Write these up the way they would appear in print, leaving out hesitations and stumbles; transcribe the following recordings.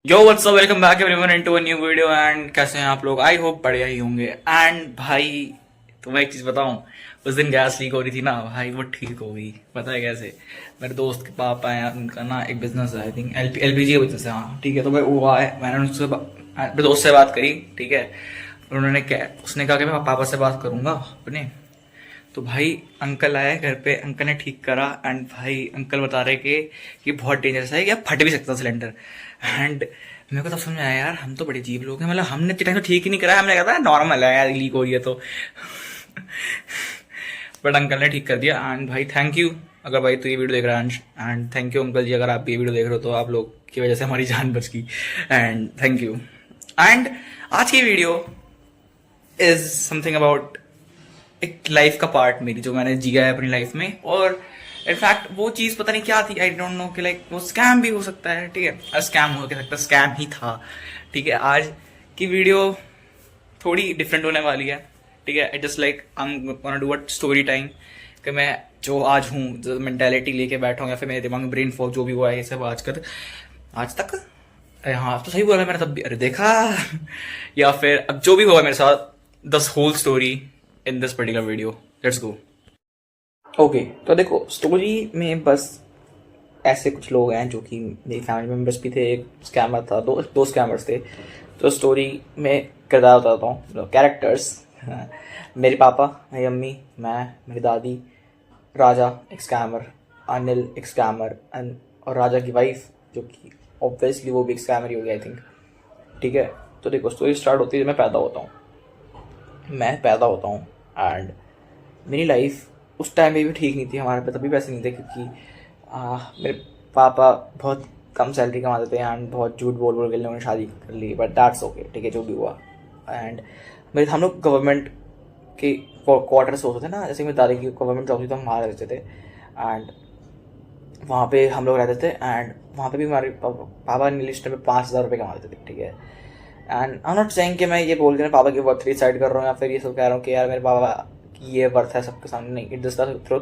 Yo what's up, welcome back everyone into a new video. And कैसे हैं आप लोग? आई होप बढ़िया ही होंगे। एंड भाई तुम्हें एक चीज बताऊं, उस दिन गैस लीक हो रही थी ना भाई, वो ठीक हो गई। पता है कैसे? मेरे दोस्त के पापा हैं, उनका ना एक बिजनेस है, आई थिंक एलपीजी का बिजनेस है। हाँ ठीक है, तो भाई वो आए, मैंने उससे मेरे दोस्त से बात करी, ठीक है। उन्होंने क्या, उसने कहा कि मैं पापा से बात करूंगा अपने। तो भाई अंकल आए घर पे, अंकल ने ठीक करा। एंड भाई अंकल बता रहे कि ये बहुत डेंजरस है, या फट भी सकता सिलेंडर। एंड मेरे को तब समझ आया यार, हम तो बड़े अजीब लोग हैं। मतलब हमने इतने टाइम तो ठीक ही नहीं करा, हमने कहा था नॉर्मल है यार, लीक हो रही है तो। बट अंकल ने ठीक कर दिया। एंड भाई थैंक यू, अगर भाई तू ये वीडियो देख रहा है। एंड थैंक यू अंकल जी, अगर आप ये वीडियो देख रहे हो तो आप लोग की वजह से हमारी जान बच गई। And thank you. एंड आज की वीडियो इज समथिंग अबाउट एक लाइफ का पार्ट मेरी, जो मैंने जिया है अपनी लाइफ में। और इनफैक्ट वो चीज़ पता नहीं क्या थी, आई डोंट नो, कि लाइक वो स्कैम भी हो सकता है, ठीक है। स्कैम हो सकता है, स्कैम ही था, ठीक है। आज की वीडियो थोड़ी डिफरेंट होने वाली है, ठीक है। It just like I am gonna do a story time, कि मैं जो आज हूँ, जो मेंटेलिटी लेके बैठा हूँ, या फिर मेरे दिमाग में ब्रेन फॉग जो भी हुआ है ये सब आज तक। अरे हाँ, तो सही बोला मैंने तब भी, अरे देखा। या फिर अब जो भी हुआ मेरे साथ, the whole story in this particular video. Let's go. Okay, तो देखो स्टोरी में बस ऐसे कुछ लोग हैं जो कि मेरी फैमिली मेम्बर्स भी थे, एक स्कैमर था, दो स्कैमर्स थे। तो स्टोरी में किरदार बताता हूँ, कैरेक्टर्स। मेरे पापा, मेरी अम्मी, मैं, मेरी दादी, राजा एक स्कैमर, अनिल एक स्कैमर, और राजा की वाइफ, जो कि ऑब्वियसली वो भी एक स्कैमर ही होगी आई थिंक, ठीक है। तो देखो स्टोरी स्टार्ट होती है, मैं पैदा होता हूँ। एंड मेरी लाइफ उस टाइम में भी ठीक नहीं थी, हमारे पे तभी पैसे नहीं थे, क्योंकि मेरे पापा बहुत कम सैलरी कमाते थे। एंड बहुत झूठ बोल बोल के उन्होंने शादी कर ली, बट दैट्स ओके, ठीक है, जो भी हुआ। एंड मेरे हम लोग गवर्नमेंट के क्वार्टर्स होते थे ना, जैसे मेरी दादी की गवर्नमेंट जॉब थी तो हम वहाँ रहते थे। एंड वहाँ पे हम लोग रहते थे। एंड वहाँ पे भी हमारे पापा नीलिस्ट में 5,000 रुपये कमाते थे, ठीक है। एंड आई नॉट सेइंग कि मैं ये बोल के पापा की वर्थ डिसाइड कर रहा हूँ, या फिर ये सब कह रहा हूँ कि यार मेरे पापा की ये वर्थ है सबके सामने, नहीं, इट इज द ट्रुथ।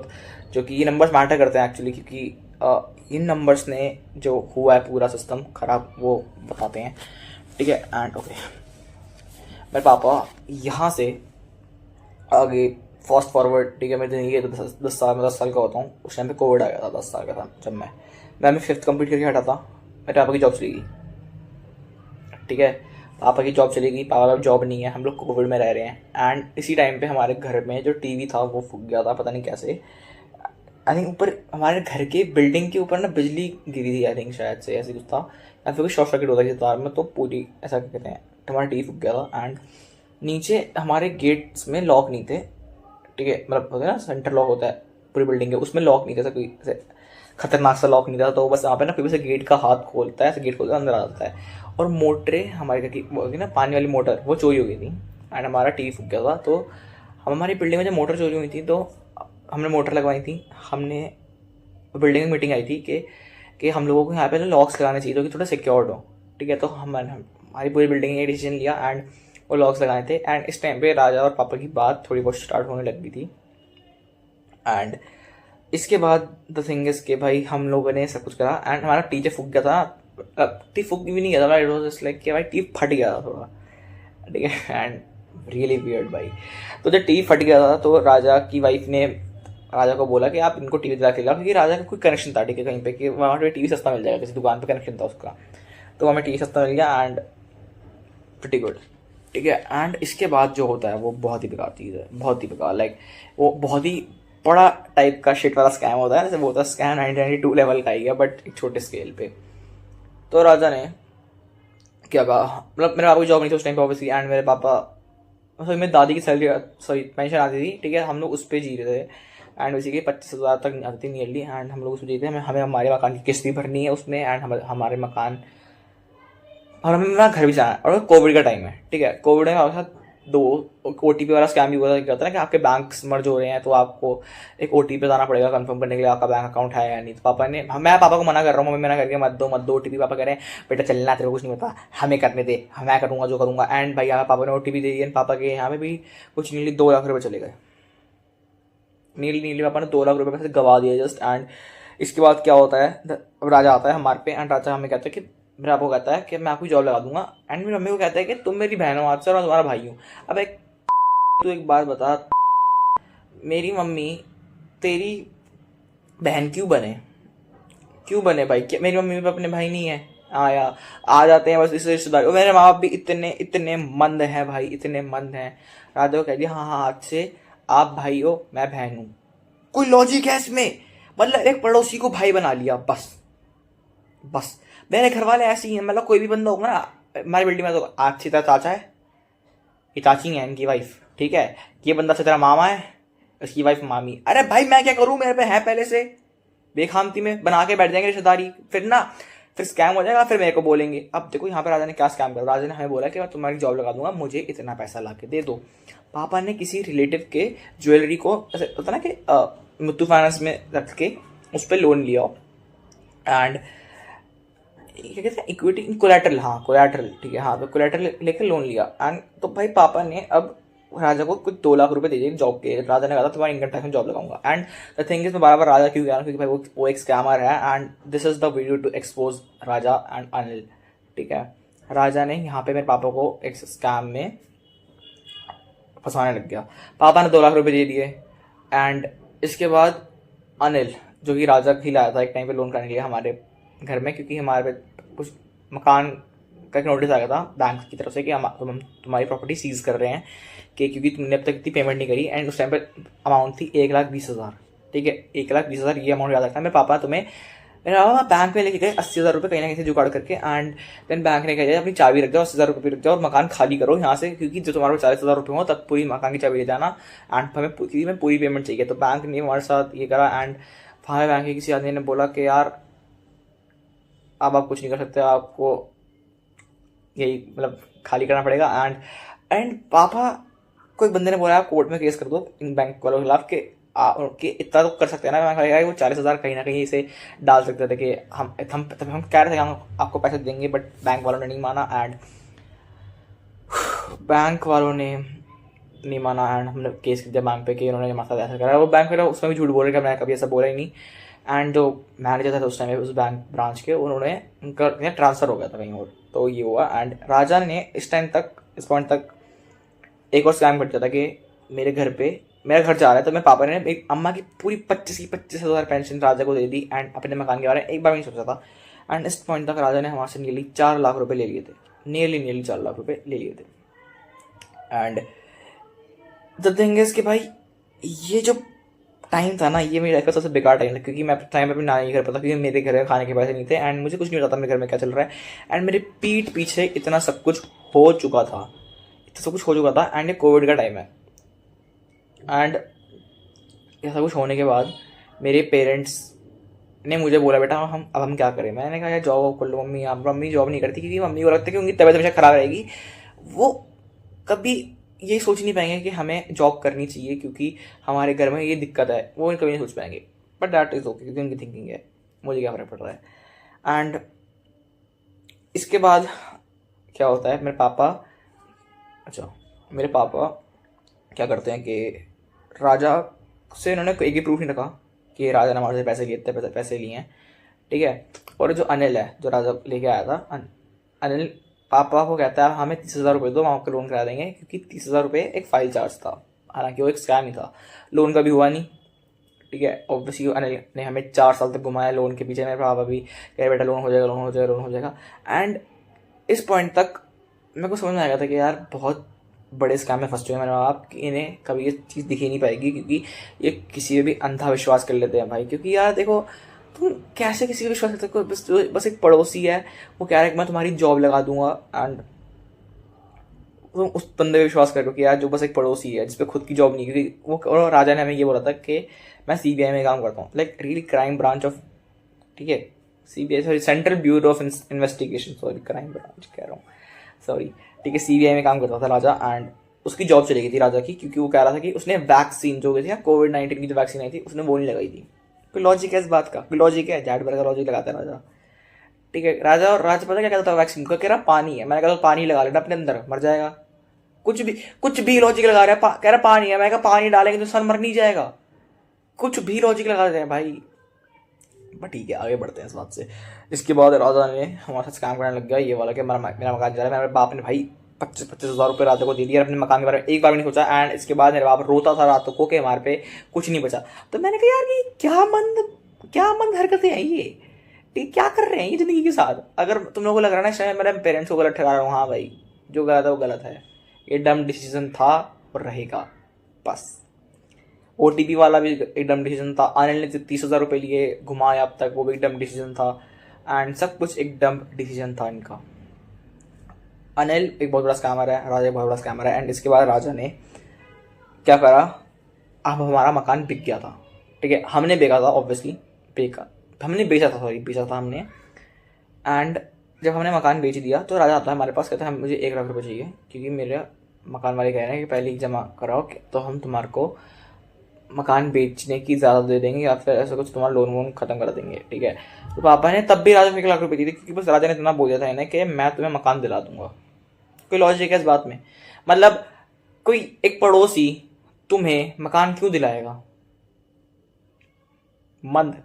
जो कि ये नंबर्स मैटर करते हैं एक्चुअली, क्योंकि इन नंबर्स ने जो हुआ है पूरा सिस्टम खराब वो बताते हैं, ठीक है। एंड ओके, मेरे पापा यहाँ से आगे फास्ट फॉरवर्ड, ठीक है, मेरी जिंदगी के 10 साल का होता हूँ। उस टाइम पे कोविड आ गया था, 10 साल का था जब मैं 5th कंप्लीट करके हटा था। मेरे पापा की जॉब चली गई, ठीक है। पापा की जॉब चली गई, पापा का जॉब नहीं है, हम लोग कोविड में रह रहे हैं। एंड इसी टाइम पे हमारे घर में जो टीवी था वो फूक गया था, पता नहीं कैसे। आई थिंक ऊपर हमारे घर के बिल्डिंग के ऊपर ना बिजली गिरी थी, आई थिंक शायद से ऐसे कुछ था, या फिर कोई शॉर्ट सर्किट होता है तार में, तो पूरी ऐसा कहते हैं हमारा टीवी फूक गया था। एंड नीचे हमारे गेट्स में लॉक नहीं थे, ठीक है, मतलब होता है ना सेंटर लॉक होता है पूरी बिल्डिंग के, उसमें लॉक नहीं था, ऐसा कोई ऐसे खतरनाक सा लॉक नहीं था। तो बस यहाँ पे ना फिर से गेट का हाथ खोलता है, ऐसे गेट खोलता है, अंदर आ जाता है। और मोटरें हमारे घर की वो होगी ना, पानी वाली मोटर, वो चोरी हो गई थी। एंड हमारा टीवी फूक गया था। तो हम हमारी बिल्डिंग में जब मोटर चोरी हुई थी तो हमने मोटर लगवाई थी। हमने बिल्डिंग में मीटिंग आई थी कि हम लोगों को यहाँ पे ना लॉक्स लगाने चाहिए, तो कि थोड़ा सिक्योर्ड हो, ठीक है। तो हमारी पूरी बिल्डिंग ने डिसीजन लिया एंड वो लॉक्स लगाए थे। एंड इस टाइम पे राजा और पापा की बात थोड़ी बहुत स्टार्ट होने लग गई थी। एंड इसके बाद द थिंग इज के भाई हम लोगों ने सब कुछ करा। एंड हमारा टीचर फूक गया था, टी फूक भी नहीं गया था, इट वाज जस्ट लाइक कि भाई टी फट गया था थोड़ा, ठीक है। एंड रियली वियर्ड भाई। तो जब टी फट गया था तो राजा की वाइफ ने राजा को बोला कि आप इनको टीवी दिला के लाओ, क्योंकि राजा का कोई कनेक्शन था, ठीक है, कहीं पे कि वहाँ पे टीवी सस्ता मिल जाएगा, किसी दुकान पे कनेक्शन था उसका, तो हमें टीवी सस्ता मिल गया। एंड प्रिटी गुड, ठीक है। एंड इसके बाद जो होता है वो बहुत ही बेकार चीज़ है, बहुत ही बेकार, लाइक वो बहुत ही बड़ा टाइप का शिट वाला स्कैम होता है। जैसे वो होता है स्कैम 1992 लेवल का ही है, बट एक छोटे स्केल पे। तो राजा ने क्या कहा, मतलब मेरे पापा की जॉब नहीं थी उस टाइम पे ऑब्वियसली। एंड मेरे पापा, सॉरी मेरी दादी की सैलरी, सॉरी पेंशन आती थी, ठीक है, हम लोग उस पर जी रहे थे। एंड उसी के 25,000 तक आती थी नियरली। एंड हम लोग उसमें जीते, हमें हमारे मकान की किस्त भी भरनी है उसमें। एंड हमारे मकान और हमें मेरा घर भी जाना है। और कोविड का टाइम है, ठीक है। कोविड में हमारे साथ 2 OTP वाला स्कैम भी हुआ था। क्या होता है ना कि आपके बैंक मर्ज हो रहे हैं, तो आपको एक OTP जाना पड़ेगा कंफर्म करने के लिए आपका बैंक अकाउंट है या नहीं। तो मैं पापा को मना कर रहा हूँ, मम्मी मना करके मत दो OTP। पापा कह रहे हैं बेटा चलना, तेरे को कुछ नहीं पता, हमें करने दे, मैं करूँगा जो करूँगा। एंड भाई यहाँ पापा ने OTP दे दिया। पापा के यहाँ पे भी कुछ नीली 2 लाख रुपये चले गए। नीली पापा ने 2 लाख रुपये पैसे गवा दिए जस्ट। एंड इसके बाद क्या होता है, अब राजा आता है हमारे पे। एंड राजा हमें कहता है कि मेरे आपको कहता है कि मैं आपकी जॉब लगा दूंगा, एंड मेरी मम्मी को कहता है कि तुम मेरी बहन हो आज से और मैं तुम्हारा भाई हूँ। अब एक तू एक बात बता, मेरी मम्मी तेरी बहन क्यों बने भाई? क्या मेरी मम्मी अपने भाई नहीं है? आया आ जाते हैं बस इस रिश्तेदार। मेरे माँ बाप भी इतने इतने मंद हैं भाई, इतने मंद हैं। राधा को कह दिया हाँ हाँ आज से आप भाई हो मैं बहन हूँ। कोई लॉजिक है इसमें? मतलब एक पड़ोसी को भाई बना लिया बस। मेरे घर वाले ऐसे ही हैं, मतलब कोई भी बंदा होगा ना हमारी बिल्डिंग में तो आज से तेरा चाचा है, ये चाची है इनकी वाइफ, ठीक है, ये बंदा से तेरा मामा है, इसकी वाइफ मामी। अरे भाई मैं क्या करूं, मेरे पे है पहले से, बेखामती में बना के बैठ जाएंगे रिश्तेदारी, फिर स्कैम हो जाएगा, फिर मेरे को बोलेंगे। अब देखो यहाँ पे राजा ने क्या स्कैम किया, राजा ने हमें बोला कि मैं तुम्हारी जॉब लगा दूंगा, मुझे इतना पैसा ला के दे दो। पापा ने किसी रिलेटिव के ज्वेलरी को ऐसे होता ना कि मुत्तू फाइनेंस में रख के उस पर लोन लिया, एंड क्या कहते हैं इक्विटी कोलैटरल, हाँ कोलैटरल, ठीक है हाँ, तो कोलैटरल लेकर लोन लिया। एंड तो भाई पापा ने अब राजा को कुछ 2 लाख रुपए दे दिए जॉब के। राजा ने कहा था तुम्हारी इनकम टैक्स में जॉब लगाऊंगा। एंड द थिंग इज मैं बार राजा क्यों कह रहा हूँ, क्योंकि भाई वो एक स्कैमर है, and this is the video to expose Raja and Anil, ठीक है। राजा ने यहाँ पे मेरे पापा को एक स्कैम में फंसाने लग गया। पापा ने 2 लाख रुपए दे दिए, एंड इसके बाद अनिल जो कि राजा खिलाया था एक टाइम पे लोन करने के लिए हमारे घर में, क्योंकि हमारे पे कुछ मकान का एक नोटिस आ गया था बैंक की तरफ से कि हम तुम्हारी प्रॉपर्टी सीज कर रहे हैं, कि क्योंकि तुमने अब तक इतनी पेमेंट नहीं करी। एंड उस टाइम पे अमाउंट थी 1,20,000, ठीक है 1,20,000 ये अमाउंट याद रखता है। मेरे पापा बैंक में लेके गए 80,000 रुपये कहीं ना कहीं जुगाड़ करके, एंड देन बैंक ने कहा अपनी चाबी रख जाओ, 80,000 रुपये रख जाओ और मकान खाली करो यहाँ से, क्योंकि जो तुम्हारे 40,000 रुपये हो तब पूरी मकान की चाबी ले जाना, एंड हमें पूरी पेमेंट चाहिए। तो बैंक ने हमारे साथ ये करा, एंड वहाँ बैंक के किसी आदमी ने बोला कि यार अब आप कुछ नहीं कर सकते, आपको यही मतलब खाली करना पड़ेगा। एंड पापा को एक बंदे ने बोला कोर्ट में केस कर दो इन बैंक वालों के खिलाफ कि इतना तो कर सकते हैं ना, मैं वो 40,000 कहीं ना कहीं इसे डाल सकते थे कि हम कह रहे थे हम आपको पैसे देंगे, बट बैंक वालों ने नहीं माना, एंड बैंक वालों ने नहीं माना, एंड हमने केस कर दिया बैंक पे कि उन्होंने हमारे साथ ऐसा करा। वो बैंक वाले उसमें भी झूठ बोल रहे कि मैं कभी ऐसा बोला ही नहीं। एंड जो मैनेजर था उस टाइम उस बैंक ब्रांच के, उन्होंने उनका ट्रांसफ़र हो गया था कहीं और, तो ये हुआ। एंड राजा ने इस पॉइंट तक एक और स्कैम कर दिया था कि मेरा घर जा रहा है, तो मेरे पापा ने एक अम्मा की पूरी 25,000 पेंशन राजा को दे दी, एंड अपने मकान के बारे में एक बार नहीं सोचा था। एंड इस पॉइंट तक राजा ने हमारे से नियरली 4 लाख रुपए ले लिए थे, नियरली 4 लाख रुपए ले लिए थे। एंड द थिंग इज कि भाई ये जो टाइम था ना, ये मेरी लाइफ का सबसे बेकार टाइम था, क्योंकि मैं टाइम पे अपनी नानी घर पर था, क्योंकि मेरे घर में खाने के पैसे नहीं थे, एंड मुझे कुछ नहीं पता था मेरे घर में क्या चल रहा है। एंड मेरे पीठ पीछे इतना सब कुछ हो चुका था, एंड ये कोविड का टाइम है। एंड ये सब कुछ होने के बाद मेरे पेरेंट्स ने मुझे बोला बेटा हम क्या करें। मैंने कहा यार जॉब कर लो मम्मी। मम्मी जॉब नहीं करती, क्योंकि मम्मी को लगता है कि उनकी तबीयत हमेशा ख़राब रहेगी, वो कभी ये सोच नहीं पाएंगे कि हमें जॉब करनी चाहिए क्योंकि हमारे घर में ये दिक्कत है, वो कभी नहीं सोच पाएंगे। बट दैट इज़ ओके, क्योंकि उनकी थिंकिंग है, मुझे क्या फ़र्क पड़ रहा है। एंड इसके बाद क्या होता है, मेरे पापा क्या करते हैं कि राजा से इन्होंने एक ही प्रूफ नहीं रखा कि राजा ने हमारे से पैसे लिए हैं, ठीक है। और जो अनिल है जो राजा लेके आया था, अनिल पापा को कहता है हमें 30,000 रुपये दो, हम आपको लोन करा देंगे, क्योंकि 30,000 रुपये एक फाइल चार्ज था, हालांकि वो एक स्कैम ही था, लोन का भी हुआ नहीं, ठीक है। ऑब्वियसली अनिल ने हमें 4 साल तक घुमाया लोन के पीछे। मेरे पापा भी कह बेटा लोन हो जाएगा। एंड इस पॉइंट तक मेरे को समझ में आया था कि यार बहुत बड़े स्कैम में फंस चुके हैं मेरे बाप, कि इन्हें कभी ये चीज़ दिखी नहीं पाएगी, क्योंकि ये किसी पे भी अंधा विश्वास कर लेते हैं भाई। क्योंकि यार देखो तुम कैसे किसी पे विश्वास कर सकते हो, बस एक पड़ोसी है वो कह रहा है कि मैं तुम्हारी जॉब लगा दूंगा, एंड तुम उस बंदे पे विश्वास कर रहे हो कि यार जो बस एक पड़ोसी है जिसपे खुद की जॉब नहीं, क्योंकि वो और राजा ने हमें ये बोला था कि मैं CBI में काम करता हूँ, like really crime branch of, ठीक है CBI sorry central bureau of investigation, sorry crime branch कह रहा हूँ, सॉरी, ठीक है CBI में काम करता था राजा। एंड उसकी जॉब चली गई थी राजा की, क्योंकि वो कह रहा था कि उसने वैक्सीन जो गई थी कोविड-19 की जो वैक्सीन आई थी उसने वो नहीं लगाई थी। कोई लॉजिक है इस बात का? कोई लॉजिक है? जाट भर का लॉजिक लगाता है राजा, ठीक है। राजा पता क्या कहता था वैक्सीन को, कह रहा पानी है। मैंने कहा पानी लगा लेना अपने अंदर, मर जाएगा। कुछ भी लॉजिक लगा रहा है, कह रहा पानी है। मैं कहा पानी डालेंगे तो सन मर नहीं जाएगा। कुछ भी लॉजिक लगा रहे हैं भाई, बट ठीक है, आगे बढ़ते हैं इस बात से। इसके बाद राजा ने हमारे साथ स्कैम करने लग गया ये वाला कि मेरा मकान जा रहा है। मेरे बाप ने भाई 25,000 रुपये राजा को दे दिया, अपने मकान के बारे में एक बार भी नहीं सोचा। एंड इसके बाद मेरे बाप रोता था रातों को कि हमारे पे कुछ नहीं बचा। तो मैंने कहा यार ये क्या मंद हरकतें हैं ये क्या कर रहे हैं ये ज़िंदगी के साथ। अगर तुम लोगों को लग रहा है ना शायद मेरे पेरेंट्स को गलत ठहरा रहा हूँ, हाँ भाई जो गलत है वो गलत है, ये डम डिसीजन था और रहेगा बस। OTP वाला भी एक डम डिसीजन था। अनिल ने 30,000 रुपये लिए घुमाया अब तक, वो भी एक डम डिसीजन था। एंड सब कुछ एक डम डिसीजन था इनका। अनिल एक बहुत बड़ा स्कैमर है, राजा एक बहुत बड़ा स्कैमर है। एंड इसके बाद राजा ने क्या करा, अब हमारा मकान बिक गया था, ठीक है, हमने बेचा था ऑब्वियसली, बेचा था हमने। एंड जब हमने मकान बेच दिया तो राजा आता है हमारे पास, कहता है मुझे 1 लाख रुपये चाहिए क्योंकि मेरे मकान वाले कह रहे हैं कि पहले ही जमा कराओ तो हम तुम्हारे को मकान बेचने की ज़्यादा दे देंगे या फिर ऐसा कुछ, तुम्हारा लोन वोन खत्म कर देंगे, ठीक है। तो पापा ने तब भी राजा को 1 लाख रुपये दी थी क्योंकि बस राजा ने इतना बोल दिया था इन्हें कि मैं तुम्हें मकान दिला दूंगा। कोई लॉजिक है इस बात में? मतलब कोई एक पड़ोसी तुम्हें मकान क्यों दिलाएगा? मंद।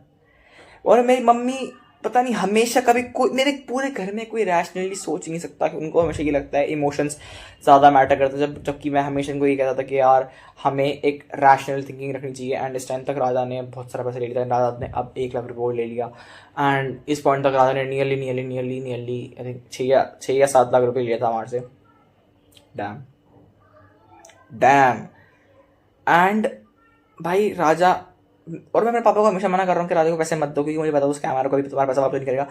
और मेरी मम्मी पता नहीं हमेशा कभी कोई, मेरे पूरे घर में कोई रैशनली सोच नहीं सकता कि उनको हमेशा ये लगता है इमोशंस ज़्यादा मैटर करते हैं, जबकि मैं हमेशा इनको ये कहता था कि यार हमें एक रैशनल थिंकिंग रखनी चाहिए। एंड इस टाइम तक राजा ने बहुत सारा पैसा ले लिया, राजा ने अब 1 लाख रुपये ले लिया। एंड इस पॉइंट तक राजा ने नियरली आई थिंक 6 या 7 लाख रुपये लिया था हमारे से। डैम। एंड भाई राजा, और मैं मेरे पापा को हमेशा मना कर रहा हूँ कि राजा को पैसे मत दो क्योंकि मुझे पता है उसके हमारा कभी तुम्हारा पैसा वापस नहीं करेगा।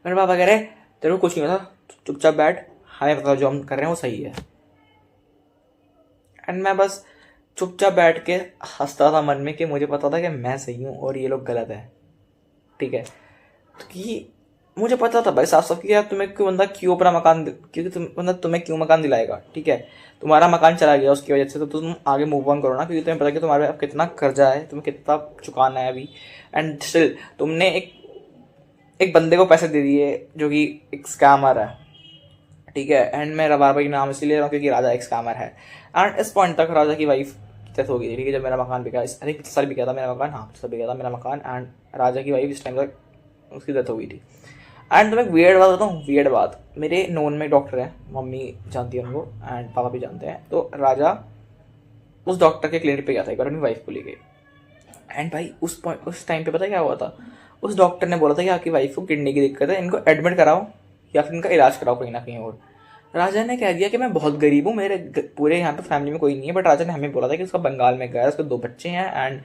मेरे पापा कह रहे तेरे को कुछ नहीं होता, चुपचाप बैठ, हमें पता जो हम कर रहे हैं वो सही है। एंड मैं बस चुपचाप बैठ के हंसता था मन में कि मुझे पता था कि मैं सही हूँ और ये लोग गलत है, ठीक है। कि मुझे पता था भाई साफ साफ कि यार क्यों अपना मकान, क्योंकि तुम्हें क्यों मकान दिलाएगा, ठीक है। तुम्हारा मकान चला गया उसकी वजह से, तो तुम आगे मूव ऑन करो ना, क्योंकि तुम्हें पता कि तुम्हारे अब कितना कर्जा है, तुम्हें कितना चुकाना है अभी। एंड स्टिल तुमने एक बंदे को पैसे दे दिए जो कि एक स्कैमर है, ठीक है। एंड मैं बार बार नाम इसलिए ले रहा हूँ क्योंकि राजा एक स्कैमर है। एंड इस पॉइंट तक राजा की वाइफ डेथ हो गई थी, ठीक है, जब मेरा मकान बिका। अरे पिछले साल बिका था मेरा मकान, हाँ पिछले साल बिका था मेरा मकान। एंड राजा की वाइफ इस टाइम तक उसकी डेथ हो गई थी। एंड तुम्हें वियर्ड बात बताऊँ, वियर्ड बात, मेरे नोन में डॉक्टर है, मम्मी जानती है उनको एंड पापा भी जानते हैं। तो राजा उस डॉक्टर के क्लिनिक पे गया था एक बार अपनी वाइफ को लेके। एंड भाई उस टाइम पे पता क्या हुआ था, उस डॉक्टर ने बोला था कि आपकी वाइफ को किडनी की दिक्कत है, इनको एडमिट कराओ या फिर इनका इलाज कराओ कहीं ना कहीं और। राजा ने कह दिया कि मैं बहुत गरीब हूँ, मेरे पूरे यहाँ पे फैमिली में कोई नहीं है। बट राजा ने हमें बोला था कि उसका बंगाल में गया है, उसके 2 बच्चे हैं एंड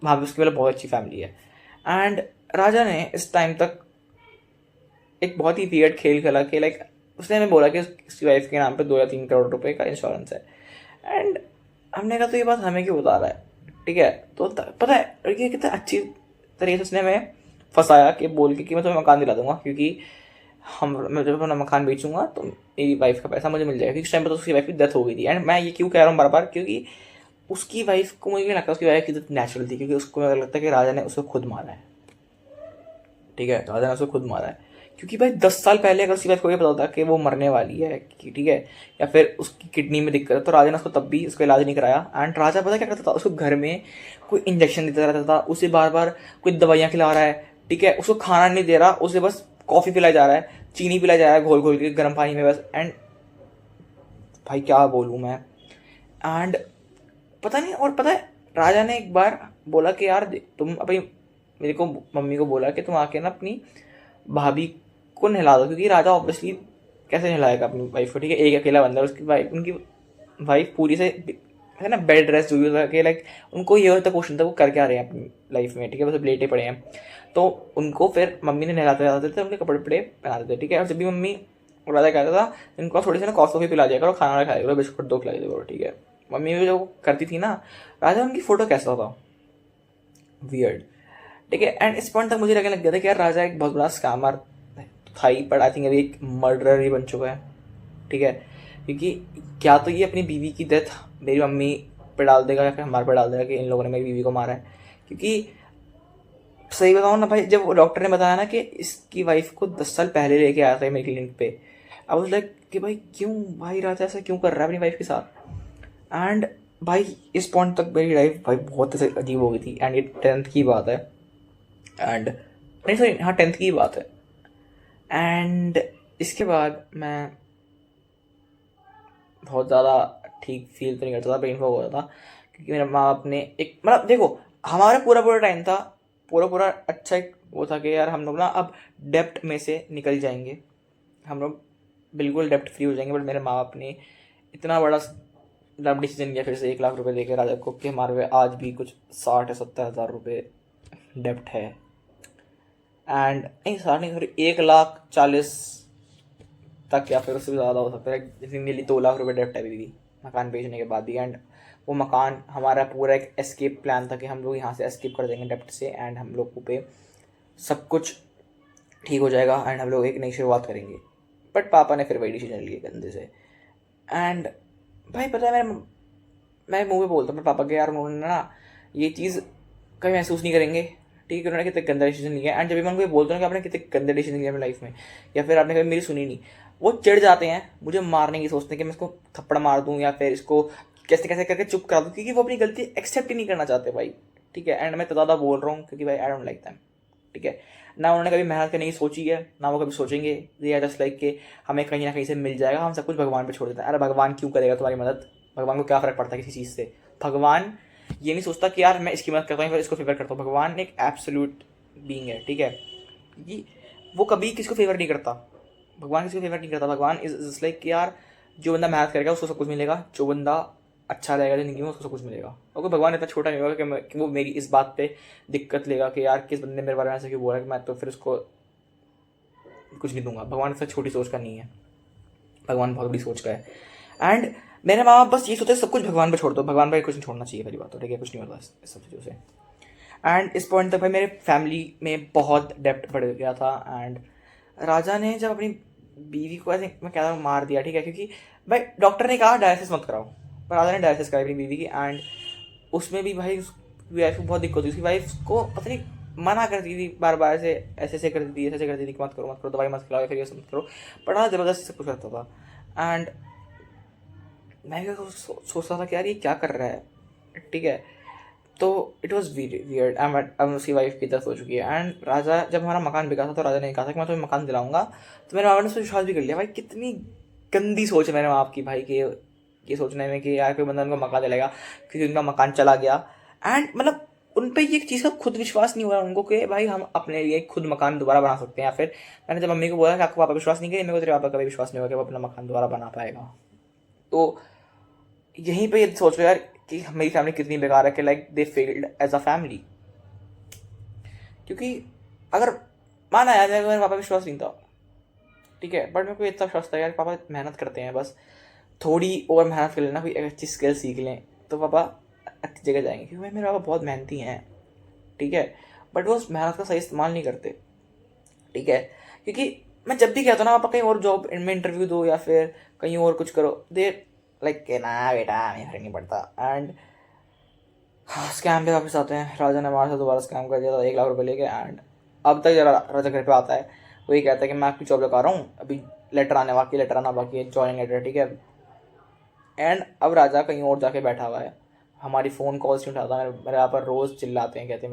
वहाँ पे उसकी मतलब बहुत अच्छी फैमिली है। एंड राजा ने इस टाइम तक एक बहुत ही वियर्ड खेल खेला कि लाइक उसने हमें बोला कि उसकी वाइफ के नाम पे 2 या 3 करोड़ रुपए का इंश्योरेंस है। एंड हमने कहा तो ये बात हमें क्यों बता रहा है, ठीक है। तो पता है ये कितना अच्छी तरीके से उसने हमें फंसाया कि बोल के कि मैं तुम्हें मकान दिला दूंगा क्योंकि मैं जब अपना मकान बेचूंगा तो मेरी वाइफ का पैसा मुझे मिल जाएगा, क्योंकि उस टाइम पर तो उसकी वाइफ की डेथ हो गई थी। एंड मैं ये क्यों कह रहा हूँ बार बार, क्योंकि उसकी वाइफ को मुझे नहीं लगता उसकी वाइफ की डेथ नेचुरल थी, क्योंकि उसको लगता है कि राजा ने उसको खुद मारा है, ठीक है, राजा ने उसको खुद मारा है। क्योंकि भाई 10 साल पहले अगर उसकी वाइफ को ये पता होता कि वो मरने वाली है, ठीक है, या फिर उसकी किडनी में दिक्कत है, तो राजा ने उसको तब भी उसका इलाज नहीं कराया। एंड राजा पता क्या करता था, उसको घर में कोई इंजेक्शन देता रहता था, उसे बार बार कोई दवाइयाँ खिला रहा है, ठीक है, उसको खाना नहीं दे रहा, उसे बस कॉफ़ी पिलाई जा रहा है, चीनी पिलाई जा रहा है घोल घोल के गर्म पानी में बस। एंड भाई क्या बोलूँ मैं। एंड पता नहीं, और पता है राजा ने एक बार बोला कि यार तुम अपनी मेरे को मम्मी को बोला कि तुम आके ना अपनी भाभी को नहला दो, क्योंकि राजा ऑब्वियसली कैसे नहलाएगा अपनी वाइफ को, ठीक है, एक अकेला बंदा, उसकी वाइफ, उनकी वाइफ पूरी से है ना बेड रेस्ट हुई होता कि लाइक उनको ये होता क्वेश्चन था वो कर क्या रहे हैं अपनी लाइफ में, ठीक है, बस लेटे पड़े हैं। तो उनको फिर मम्मी ने नहलाते रहते थे, उनके कपड़े पड़े पहनाते थे, ठीक है। और जब भी मम्मी राजा कहता था इनको थोड़ी सी ना कॉफ़ी पिला दिया करो, खाना वाला खाया करो, बिस्कुट 2 खिला दिया करो, ठीक है। मम्मी भी जो करती थी ना, राजा उनकी फ़ोटो कैसा था, वियर्ड, ठीक है। एंड इस पॉइंट तक मुझे लगने लग गया था कि यार राजा एक बहुत बड़ा स्कैमर था ही, बट आई थिंक अभी एक मर्डरर ही बन चुका है, ठीक है। क्योंकि क्या तो ये अपनी बीवी की डेथ मेरी मम्मी पे डाल देगा या फिर हमारे पे डाल देगा कि इन लोगों ने मेरी बीवी को मारा है। क्योंकि सही बताऊँ ना भाई, जब वो डॉक्टर ने बताया ना कि इसकी वाइफ को 10 साल पहले लेके आया था मेरी क्लिनिक पे, आई वाज लाइक कि भाई क्यों, भाई राजा ऐसा क्यों कर रहा है अपनी वाइफ के साथ। एंड भाई इस पॉइंट तक मेरी लाइफ भाई बहुत ऐसे अजीब हो गई थी। एंड ये 10th की बात है, एंड नहीं सॉरी, हाँ 10th की ही बात है। एंड इसके बाद मैं बहुत ज़्यादा ठीक फील तो नहीं करता था, ब्रेन फॉग हो रहा था, क्योंकि मेरे माँ बाप ने एक मतलब देखो हमारा पूरा पूरा टाइम था, पूरा पूरा अच्छा एक वो था कि यार हम लोग ना अब डेप्ट में से निकल जाएंगे, हम लोग बिल्कुल डेप्ट फ्री हो जाएंगे। बट मेरे माँ बाप ने इतना बड़ा डम डिसीजन लिया फिर से 1 लाख रुपए देके राजा को कि हमारे पे आज भी कुछ 60 या 70 हज़ार रुपये डेप्ट है। एंड नहीं 60 नहीं सॉरी 1,40,000 तक या फिर उससे भी ज़्यादा हो सकता है, जितनी नियरली 2 लाख रुपए डेप्ट है अभी भी मकान बेचने के बाद भी। एंड वो मकान हमारा पूरा एक एस्केप प्लान था कि हम लोग यहाँ से एस्केप कर देंगे डेप्ट से, एंड हम लोग पे सब कुछ ठीक हो जाएगा एंड हम लोग एक नई शुरुआत करेंगे। बट पापा ने फिर वही डिसीजन लिए गंदे से। एंड भाई पता है मैं मुँह पे बोलता हूँ पापा के, यार उन्होंने ना ये चीज़ कभी महसूस नहीं करेंगे, ठीक है, उन्होंने कितने गंदा डिसीजन लिया। एंड जब भी मैं उनको बोलता हूँ कि आपने कितने गंदे डिसीजन लिया अपनी लाइफ में, या फिर आपने कभी मेरी सुनी नहीं, वो चिढ़ जाते हैं, मुझे मारने की सोचते हैं कि मैं इसको थप्पड़ मार दूँ या फिर इसको कैसे कैसे करके चुप करा दूँ, क्योंकि वो अपनी गलती एक्सेप्ट ही नहीं करना चाहते भाई, ठीक है। एंड मैं तो ज़्यादा बोल रहा हूँ क्योंकि भाई आई डोंट लाइक दैम, ठीक है। ना उन्होंने कभी मेहनत करने की सोची है, ना वो कभी सोचेंगे। दे आर जस्ट लाइक कि हमें कहीं ना कहीं से मिल जाएगा, हम सब कुछ भगवान पे छोड़ देते हैं। अरे भगवान क्यों करेगा तुम्हारी मदद, भगवान को क्या फ़र्क पड़ता है किसी चीज़ से। भगवान ये नहीं सोचता कि यार मैं इसकी मदद करता हूँ फिर इसको फेवर करता हूँ। भगवान एक एब्सोल्यूट बीइंग है, ठीक है, ये वो कभी किसी को फेवर नहीं करता, भगवान किसी को फेवर नहीं करता। भगवान इज जस्ट लाइक कि यार जो बंदा मेहनत करेगा उसको सब कुछ मिलेगा, जो बंदा अच्छा रहेगा ज़िंदगी में उसको सब कुछ मिलेगा। और कोई भगवान इतना छोटा नहीं होगा कि वो मेरी इस बात पे दिक्कत लेगा कि यार किस बंदे ने मेरे बारे में ऐसा क्यों बोला कि मैं तो फिर उसको कुछ नहीं दूंगा। भगवान इतना छोटी सोच का नहीं है, भगवान बहुत बड़ी सोच का है। एंड मेरे माँ बाप बस ये सोचते सब कुछ भगवान पे छोड़ दो, भगवान पे कुछ नहीं छोड़ना चाहिए, पहली बात तो, ठीक है, कुछ नहीं होता इस सब चीज़ों से। एंड इस पॉइंट तक भाई मेरे फैमिली में बहुत डेप्ट बढ़ गया था। एंड राजा ने जब अपनी बीवी को ऐसे मैं कह रहा हूँ मार दिया, ठीक है, क्योंकि भाई डॉक्टर ने कहा डायलिसिस मत कराओ, पर राजा ने डायलिसिस कराई अपनी बीवी की। एंड उसमें भी भाई उसकी वाइफ को बहुत दिक्कत हुई, उसकी वाइफ को पता नहीं मना करती थी बार बार, ऐसे ऐसे करती थी, ऐसे करती थी कि मत करो दवाई मत खिलाओ, फिर ये सब मत करो, पर राजा ज़बरदस्ती सब कुछ करता था। एंड मैं भी सोचता था कि यार ये क्या कर रहा है, ठीक है। तो इट वॉज वियर्ड। अब उसकी वाइफ की तरफ हो चुकी है। एंड राजा जब हमारा मकान बिका था तो राजा ने कहा था कि मैं तुम्हें मकान दिलाऊंगा, तो मेरे बाबा ने उसको विश्वास भी कर लिया। भाई कितनी गंदी सोच है मेरे माँ बाप की भाई, कि ये सोचने में कि यार कोई बंदा उनको मकान दिलाएगा, क्योंकि उनका मकान चला गया। एंड मतलब उन पर ये चीज़ का खुद विश्वास नहीं हुआ उनको कि भाई हम अपने लिए खुद मकान दोबारा बना सकते हैं। या फिर मैंने जब मम्मी को बोला कि आपको पापा विश्वास नहीं किया, मेरे को तेरे पापा का भी विश्वास नहीं हुआ कि वो अपना मकान दोबारा बना पाएगा। तो यहीं पे ये सोच लो यार कि मेरी फैमिली कितनी बेकार है, कि like they failed as a family. क्योंकि अगर माना यार मेरे पापा विश्वास नहीं था, ठीक है, बट मेरे को इतना विश्वास था यार पापा मेहनत करते हैं, बस थोड़ी और मेहनत कर लेना, कोई अच्छी स्किल सीख लें तो पापा अच्छी जगह जाएंगे। क्योंकि भाई मेरे पापा बहुत मेहनती हैं, ठीक है, बट वो उस मेहनत का सही इस्तेमाल नहीं करते, ठीक है। क्योंकि मैं जब भी कहता हूँ ना पापा कहीं और जॉब में इंटरव्यू दो या फिर कहीं और कुछ करो, दे लाइक के ना बेटा हमें फर्क नहीं पड़ता। एंड हाँ स्कैम पे वापस आते हैं। राजा ने हमारे साथ दोबारा स्कैम कर दिया था 1 लाख रुपए लेके। एंड अब तक जरा राजा घर पे आता है, वो ये कहता है कि मैं आपकी जॉब लगा रहा हूँ, अभी लेटर आना बाकी है, ज्वाइनिंग लेटर, ठीक है। एंड अब राजा कहीं और जाके बैठा हुआ है, हमारी फ़ोन कॉल्स नहीं उठाता। मेरे यहाँ पर रोज़ चिल्लाते हैं, कहते हैं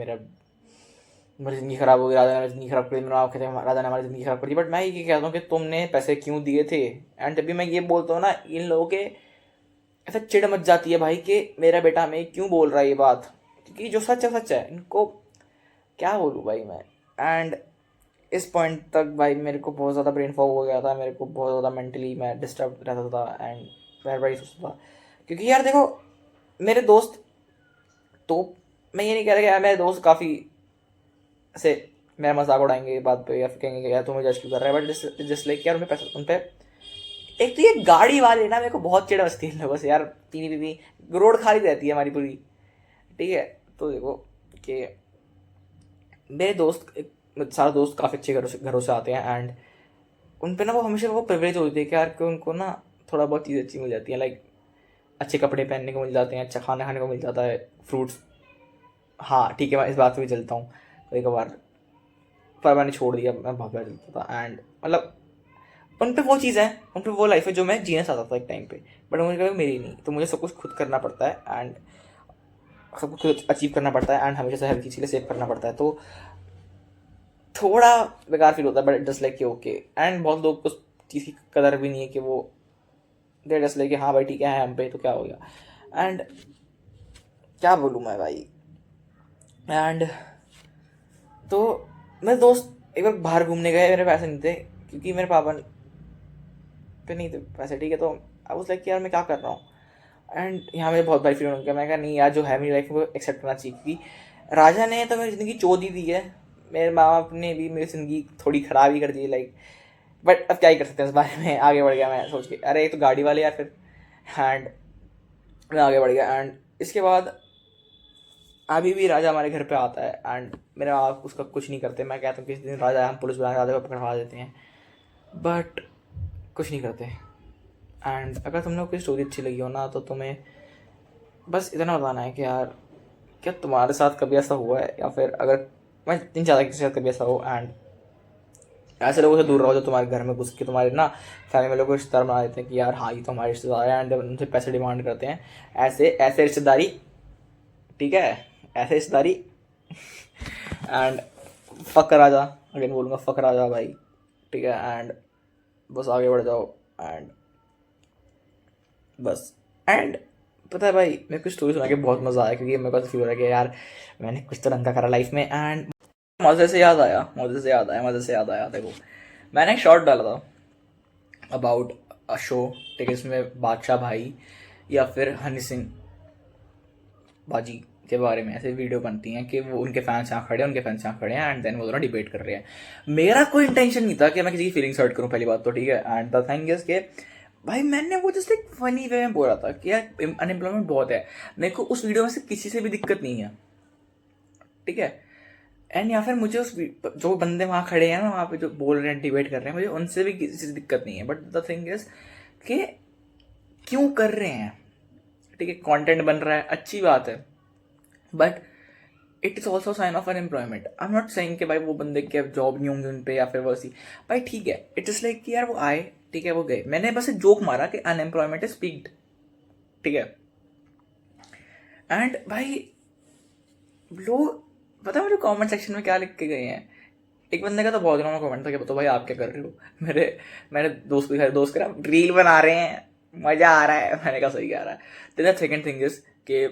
मेरी ज़िंदगी ख़राब हो गई, राजा ने मेरी ज़िंदगी ख़राब कर दी, मेरे आप कहते हैं राजा ने हमारी ज़िंदगी ख़राब कर दी। बट मैं ये कहता हूँ कि तुमने पैसे क्यों दिए थे। एंड जब भी मैं ये बोलता हूँ ना, इन लोगों के ऐसा चिढ़ मच जाती है भाई कि मेरा बेटा हमें क्यों बोल रहा है ये बात, क्योंकि जो सच है सच है, इनको क्या बोलूँ भाई मैं। एंड इस पॉइंट तक भाई मेरे को बहुत ज़्यादा ब्रेन फॉग हो गया था, मेरे को बहुत ज़्यादा मेंटली मैं डिस्टर्ब रहता था। एंड मैं बड़ी सोचता था, क्योंकि यार देखो मेरे दोस्त, तो मैं ये नहीं कह रहा कि यार मेरे दोस्त काफ़ी ऐसे मेरा मजाक उड़ाएंगे बात पे, या फिर कहेंगे यार तुम्हें जज क्यों कर रहा है, बट जस्ट लाइक यार उनपे पैसा उन पे एक तो ये गाड़ी वाले ना मेरे को बहुत चिढ़ बसती है इन लोगों से यार। पीनी पीनी रोड खाली रहती है हमारी पूरी, ठीक है। तो देखो कि मेरे दोस्त सारे दोस्त काफ़ी अच्छे घरों से आते हैं। एंड उन पे ना वो हमेशा वो प्रिविलेज होती है कि यार कि उनको ना थोड़ा बहुत चीज़ अच्छी मिल जाती है, लाइक अच्छे कपड़े पहनने को मिल जाते हैं, अच्छा खाना खाने को मिल जाता है, फ्रूट्स। हाँ ठीक है, मैं इस बात पे भी चलता हूँ कभी कभार, पर मैंने छोड़ दिया, मैं बहुत बार चलता था। एंड मतलब उन पे वो चीज़ है, उन पे वो लाइफ है जो मैं जीना चाहता था एक टाइम पे, बट मुझे कभी मेरी नहीं। तो मुझे सब कुछ खुद करना पड़ता है एंड सब कुछ खुद अचीव करना पड़ता है, एंड हमेशा से हर चीज़ के लिए सेव करना पड़ता है। तो थोड़ा बेकार फील होता है, बट जस्ट लाइक कि ओके। एंड बहुत लोग उस चीज़ की कदर भी नहीं है कि वो दे जस्ट लाइक कि हाँ भाई ठीक है हम पे तो क्या हो गया। एंड क्या बोलूँ मैं भाई। एंड तो मेरे दोस्त एक बार बाहर घूमने गए, मेरे पैसे नहीं थे क्योंकि मेरे पापा पे नहीं थे पैसे, ठीक है। तो आई वाज लाइक यार मैं क्या कर रहा हूँ। एंड यहाँ मुझे बहुत बारी फील होने लगा, मैं कहा नहीं यार जो है मेरी लाइफ में वो एक्सेप्ट करना चाहिए, क्योंकि राजा ने तो मेरी ज़िंदगी चो दी है, मेरे माँ बाप ने भी मेरी ज़िंदगी थोड़ी ख़राब ही कर दी है लाइक। बट अब क्या ही कर सकते हैं इस बारे में। आगे बढ़ गया मैं सोच के, अरे एक तो गाड़ी वाले यार फिर। एंड मैं आगे बढ़ गया। एंड इसके बाद अभी भी राजा हमारे घर पे आता है एंड मेरे माँ बाप उसका कुछ नहीं करते। मैं कहता हूँ किसी दिन राजा हम पुलिस बुला राजा को पकड़वा देते हैं, बट कुछ नहीं करते। एंड अगर तुम लोग की स्टोरी अच्छी लगी हो ना, तो तुम्हें बस इतना बताना है कि यार क्या तुम्हारे साथ कभी ऐसा हुआ है, या फिर अगर मैं तीन चार किसी के साथ कभी ऐसा हो। एंड ऐसे लोगों से दूर रहो जो तुम्हारे घर में घुस के तुम्हारे ना फैमिली में लोग को रिश्तेदार बना देते हैं कि यार हाँ ये तो हमारे रिश्तेदार है, एंड उनसे पैसे डिमांड करते हैं। ऐसे ऐसे रिश्तेदारी, ठीक है, ऐसे रिश्तेदारी। एंड फक राजा, अगेन बोलूँगा फक राजा भाई, ठीक है। एंड बस आगे बढ़ जाओ। एंड बस। एंड पता है भाई मेरे को स्टोरी सुना के बहुत मज़ा आया, क्योंकि मेरे को फील हो रहा है कि यार मैंने कुछ तो ढंग का करा लाइफ में। एंड मज़े से याद आया देखो, मैंने एक शॉर्ट डाला था अबाउट अ शो, ठीक है, इसमें बादशाह भाई या फिर हनी सिंह बाजी के बारे में ऐसे वीडियो बनती हैं कि वो उनके फैंस यहाँ खड़े हैं, उनके फैंस यहाँ खड़े हैं, एंड देन वो दोनों डिबेट कर रहे हैं। मेरा कोई इंटेंशन नहीं था कि मैं किसी की फीलिंग्स हर्ट करूँ, पहली बात तो, ठीक है। एंड द थिंग इज के भाई मैंने वो जस्ट एक फनी वे में बोला था कि यार अनएम्प्लॉयमेंट बहुत है, मेरे को उस वीडियो में से किसी से भी दिक्कत नहीं है, ठीक है। एंड या फिर मुझे उस जो बंदे वहाँ खड़े हैं ना, वहाँ पे जो बोल रहे हैं डिबेट कर रहे हैं, मुझे उनसे भी किसी से दिक्कत नहीं है। बट द थिंग इज कि क्यों कर रहे हैं, ठीक है, कंटेंट बन रहा है, अच्छी बात है, but it is also sign of unemployment. I am not saying कि भाई वो बंदे के जॉब नहीं होंगे उन पे या फिर वैसी, भाई ठीक है, इट इज़ लाइक कि यार वो आए, ठीक है, वो गए। मैंने बस एक जोक मारा कि अनएम्प्लॉयमेंट इज पीक्ड, ठीक है। एंड भाई लोग पता है मुझे कमेंट सेक्शन में क्या लिख के गए हैं। एक बंदे का तो बहुत दिनों में कमेंट था कि बताओ भाई आप क्या कर रहे हो। मेरे दोस्त कह रहा रील बना रहे हैं, मज़ा आ रहा है। मैंने कहा सही कह रहा है। देन सेकेंड थिंग इज कि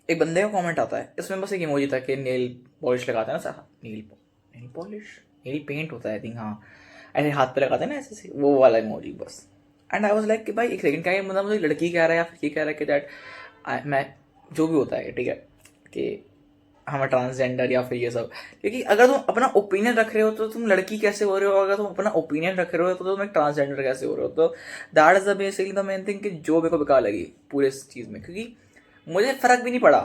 एक बंदे का कमेंट आता है, इसमें बस एक इमोजी था कि नेल पॉलिश लगाते हैं ना sir, nail polish, nail paint होता है आई थिंक, हाँ, ऐसे हाथ पे लगाते हैं ना ऐसे, वो वाला इमोजी बस। एंड आई वाज लाइक कि भाई एक सेकंड, क्या ये मतलब मुझे लड़की कह रहा है या फिर ये कह रहा है कि दैट मैं जो भी होता है, ठीक है, कि हम ट्रांसजेंडर या फिर ये सब। क्योंकि अगर तुम अपना ओपिनियन रख रहे हो तो तुम लड़की कैसे हो रहे हो, अगर तुम अपना ओपिनियन रख रहे हो तो तुम एक ट्रांसजेंडर कैसे हो रहे हो। तो that is the basically the main thing कि जो मेरे को बेकार लगी पूरे इस चीज़ में, क्योंकि मुझे फ़र्क भी नहीं पड़ा,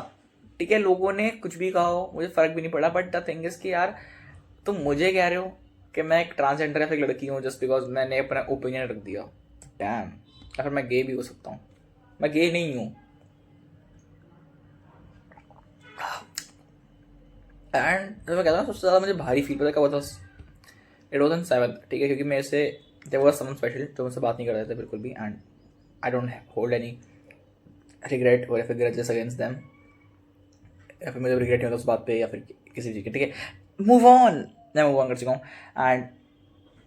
ठीक है, लोगों ने कुछ भी कहा हो मुझे फ़र्क भी नहीं पड़ा। बट द थिंग इज़ कि यार तुम मुझे कह रहे हो कि मैं एक ट्रांसजेंडर या फिर लड़की हूँ जस्ट बिकॉज मैंने अपना ओपिनियन रख दिया। डैम, या फिर मैं गे भी हो सकता हूँ, मैं गे नहीं हूँ। एंड तो मैं कहता हूँ सबसे ज़्यादा मुझे भारी फील पता क्या हुआ था, इट वॉज इन 7th, ठीक है, क्योंकि मेरे से देयर वाज समवन स्पेशल जो मुझसे बात नहीं कर रहे थे बिल्कुल भी। And I don't hold any regret और या फिर ग्रजेस अगेंस्ट देम, या फिर मुझे रिग्रेट नहीं होता उस बात पे या फिर किसी चीज़ की, ठीक है। मूव ऑन, मैं मूव ऑन कर चुका हूँ। एंड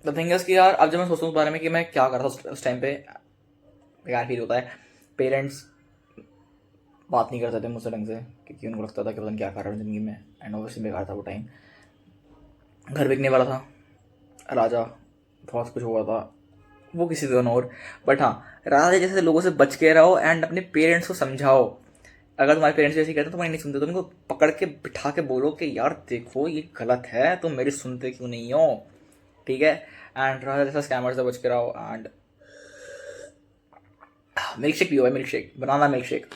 द थिंग इज़ कि यार अब जब मैं सोचता हूँ उस बारे में कि मैं क्या कर रहा था उस टाइम पे, बेकार फील होता है। पेरेंट्स बात नहीं करते थे मुझसे ढंग से क्योंकि उनको लगता था कि पता नहीं क्या कर रहा हूँ ज़िंदगी में। एंड ऑब्वियसली बेकार था वो टाइम, घर बिकने वाला था, राजा, बहुत कुछ हुआ था, वो किसी दिन और। बट हाँ, राजा जैसे लोगों से बच के रहो एंड अपने पेरेंट्स को समझाओ। अगर तुम्हारे पेरेंट्स जैसे कहते हैं तुम्हारी नहीं सुनते तो उनको पकड़ के बिठा के बोलो कि यार देखो ये गलत है, तुम मेरी सुनते क्यों नहीं हो, ठीक है। एंड राजा जैसा स्कैमर से बच के रहो। एंड मिल्क शेक पियो है, milk shake, banana milk shake.